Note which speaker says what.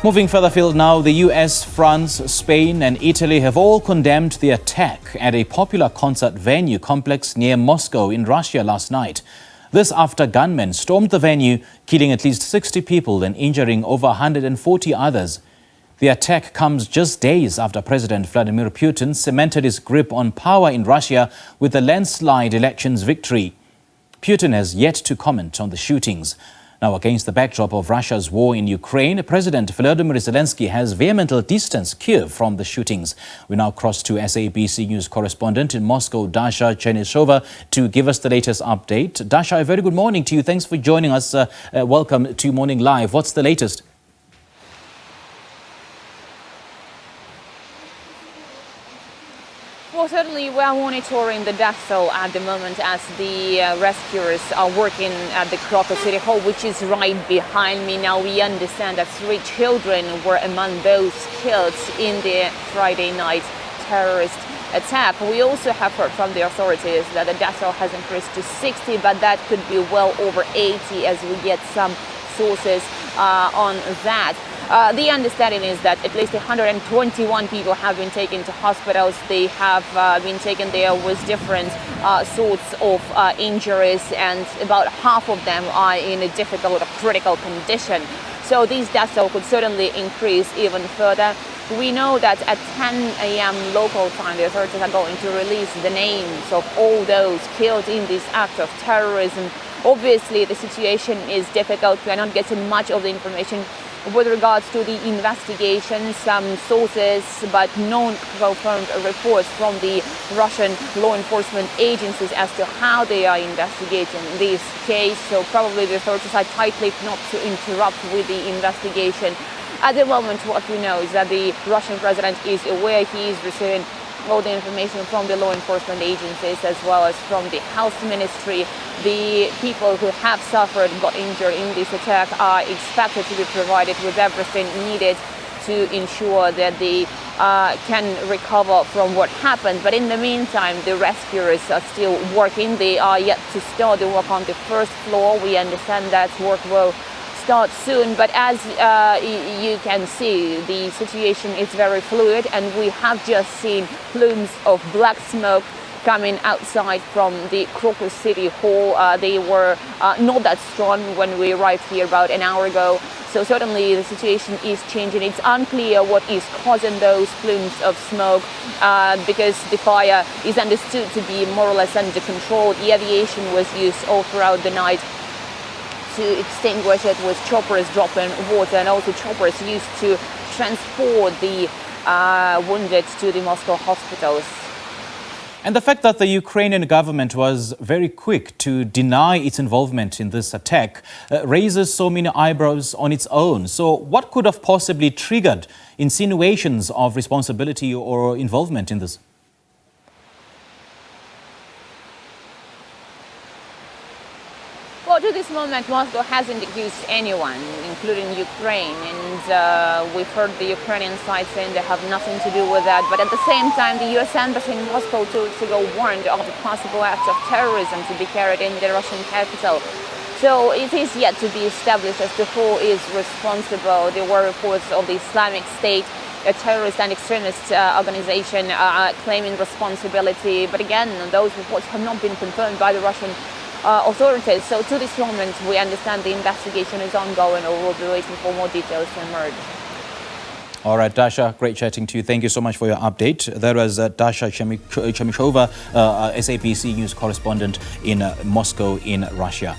Speaker 1: Moving further afield now, the US, France, Spain and Italy have all condemned the attack at a popular concert venue complex near Moscow in Russia last night. This after gunmen stormed the venue, killing at least 60 people and injuring over 140 others. The attack comes just days after President Vladimir Putin cemented his grip on power in Russia with the landslide elections victory. Putin has yet to comment on the shootings. Now, against the backdrop of Russia's war in Ukraine, President Volodymyr Zelenskyy has vehemently distanced Kyiv from the shootings. We now cross to SABC News Correspondent in Moscow, Dasha Chernyshova, to give us the latest update. Dasha, a very good morning to you. Thanks for joining us. Welcome to Morning Live. What's the latest?
Speaker 2: Well, certainly we are monitoring the death toll at the moment as the rescuers are working at the Kyiv City Hall, which is right behind me. Now, we understand that 3 children were among those killed in the Friday night terrorist attack. We also have heard from the authorities that the death toll has increased to 60, but that could be well over 80 as we get some sources on that. The understanding is that at least 121 people have been taken to hospitals. They have been taken there with different sorts of injuries, and about half of them are in a difficult or critical condition. So these death toll could certainly increase even further. We know that at 10 a.m. local time, the authorities are going to release the names of all those killed in this act of terrorism. Obviously, the situation is difficult. We are not getting much of the information with regards to the investigation. Some sources, but non-confirmed reports from the Russian law enforcement agencies as to how they are investigating this case. So probably the authorities are tight-lipped not to interrupt with the investigation. At the moment, what we know is that the Russian president is aware. He is receiving all the information from the law enforcement agencies as well as from the health ministry. The people who have suffered, got injured in this attack are expected to be provided with everything needed to ensure that they can recover from what happened. But in the meantime, the rescuers are still working. They are yet to start the work on the first floor. We understand that work will start soon, but as you can see, the situation is very fluid, and we have just seen plumes of black smoke coming outside from the Kyiv City Hall. They were not that strong when we arrived here about an hour ago. So certainly the situation is changing. It's unclear what is causing those plumes of smoke because the fire is understood to be more or less under control. The aviation was used all throughout the night to extinguish it, with choppers dropping water, and also choppers used to transport the wounded to the Moscow hospitals.
Speaker 1: And the fact that the Ukrainian government was very quick to deny its involvement in this attack raises so many eyebrows on its own. So what could have possibly triggered insinuations of responsibility or involvement in this?
Speaker 2: Well, to this moment, Moscow hasn't accused anyone, including Ukraine, and we've heard the Ukrainian side saying they have nothing to do with that. But at the same time, the US Embassy in Moscow 2 weeks ago warned of a possible act of terrorism to be carried in the Russian capital. So it is yet to be established as to who is responsible. There were reports of the Islamic State, a terrorist and extremist organization, claiming responsibility. But again, those reports have not been confirmed by the Russian authorities. So to this moment, we understand the investigation is ongoing, or we'll be waiting for more details to emerge.
Speaker 1: All right, Dasha, great chatting to you. Thank you so much for your update. There was Dasha Chernyshova, SABC News Correspondent in Moscow in Russia.